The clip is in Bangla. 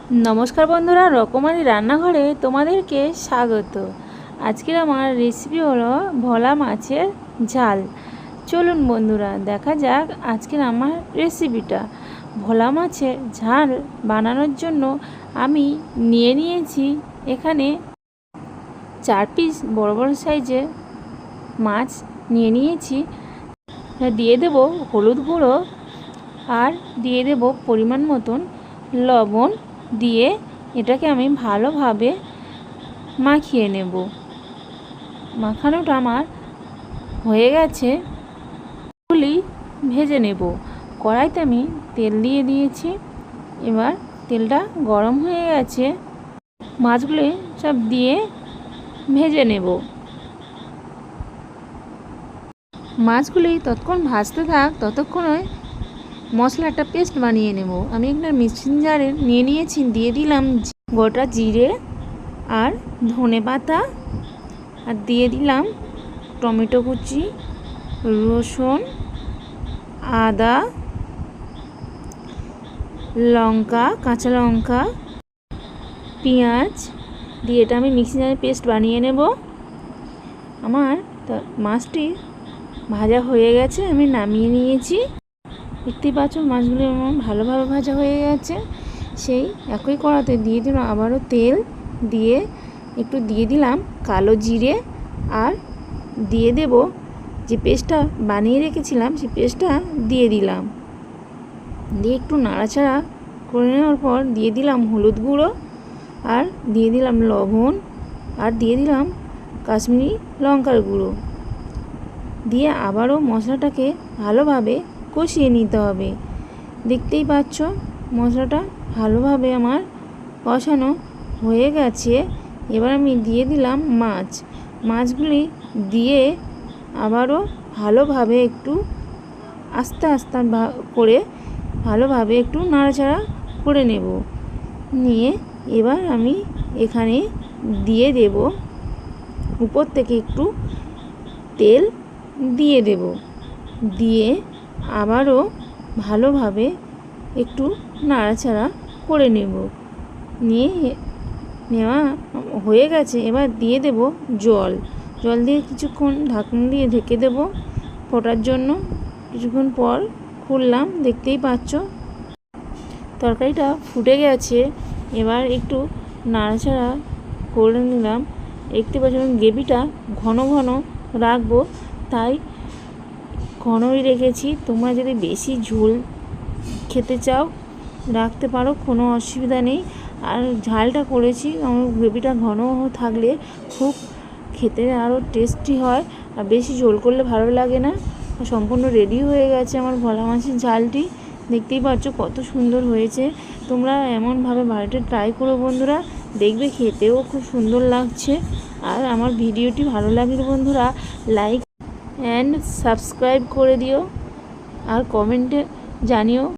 नमस्कार बंधुरा रकमारी रान्नाघरे तोमादेरके स्वागत। आजकेर आमार रेसिपि हलो भोला माछेर झाल। चलुन बंधुरा देखा जाक आजकेर आमार रेसिपिटा। भोला माछेर झाल बानानोर जोन्नो आमी निये नियेछि एखाने 4 पिस बड़ बड़ साइजेर माछ निये नियेछि। दिये देब हलुद गुঁড়ো और दिये देब परिमाण मतन लवण दिए एटाके आमी भालोभाबे माखिए नेब। माखानोटा आमार हये गेछे, गुली भेजे नेब। कड़ाइते आमी तेल दिए दिएछि। एबार तेलटा गरम हये गेछे, माछगुली सब दिए भेजे नेब। माछगुली ततक्षण भाजते थाक ततक्षणे मशला एक पेस्ट बानिए नेब। आमी एक मिक्सिंग जारे निये नियेछि, दिए दिलाम गोटा जिरे और धने पाता और दिए दिलाम टमेटो कुचि, रसुन, आदा, लंका, काँचा लंका, पेঁয়াজ दिए एटा आमी मिक्सिंग जारे पेस्ट बानिए नेब। आमार माछटी भाजा हये गेछे, आमी नामिए नियेछि। देखते पाচ্ছ মাছগুলো আমার ভালোভাবে ভাজা হয়ে গেছে। সেই একই কড়াতে দিয়ে দিলাম আবারও তেল, দিয়ে একটু দিয়ে দিলাম কালো জিরে আর দিয়ে দেব যে পেস্টটা বানিয়ে রেখেছিলাম সেই পেস্টটা দিয়ে দিলাম। দিয়ে একটু নাড়াচাড়া করে নেওয়ার পর দিয়ে দিলাম হলুদ গুঁড়ো আর দিয়ে দিলাম লবণ আর দিয়ে দিলাম কাশ্মীরি লঙ্কার গুঁড়ো। দিয়ে আবারও মশলাটাকে ভালোভাবে কষিয়ে নিতে হবে। দেখতেই পাচ্ছ মশলাটা ভালোভাবে আমার কষানো হয়ে গেছে। এবার আমি দিয়ে দিলাম মাছগুলি দিয়ে আবারও ভালোভাবে একটু আস্তে আস্তে করে ভালোভাবে একটু নাড়াচাড়া করে নেব। নিয়ে এবার আমি এখানে দিয়ে দেব উপর থেকে একটু তেল দিয়ে দেব। দিয়ে আবারও ভালোভাবে একটু নাড়াচাড়া করে নেব। নিয়ে নেওয়া হয়ে গেছে, এবার দিয়ে দেব জল দিয়ে কিছুক্ষণ ঢাকনা দিয়ে ঢেকে দেব ফোটার জন্য। কিছুক্ষণ পর খুললাম, দেখতেই পাচ্ছ তরকারিটা ফুটে গেছে। এবার একটু নাড়াচাড়া করে নিলাম। দেখতে পাচ্ছ গ্রেভিটা ঘন ঘন রাখবো, তাই ঘনই রেখেছি। তোমরা যদি বেশি ঝোল খেতে চাও রাখতে পারো, কোনো অসুবিধা নেই। আর ঝালটা করেছি আমার গ্রেভিটা ঘন থাকলে খুব খেতে আরও টেস্টি হয়, আর বেশি ঝোল করলে ভালো লাগে না। সম্পূর্ণ রেডি হয়ে গেছে আমার ভোলা মাছের ঝালটি। দেখতেই পাচ্ছ কত সুন্দর হয়েছে। তোমরা এমনভাবে বাড়িতে ট্রাই করো বন্ধুরা, দেখবে খেতেও খুব সুন্দর লাগছে। আর আমার ভিডিওটি ভালো লাগলে বন্ধুরা লাইক অ্যান্ড সাবস্ক্রাইব করে দিও আর কমেন্টে জানিও।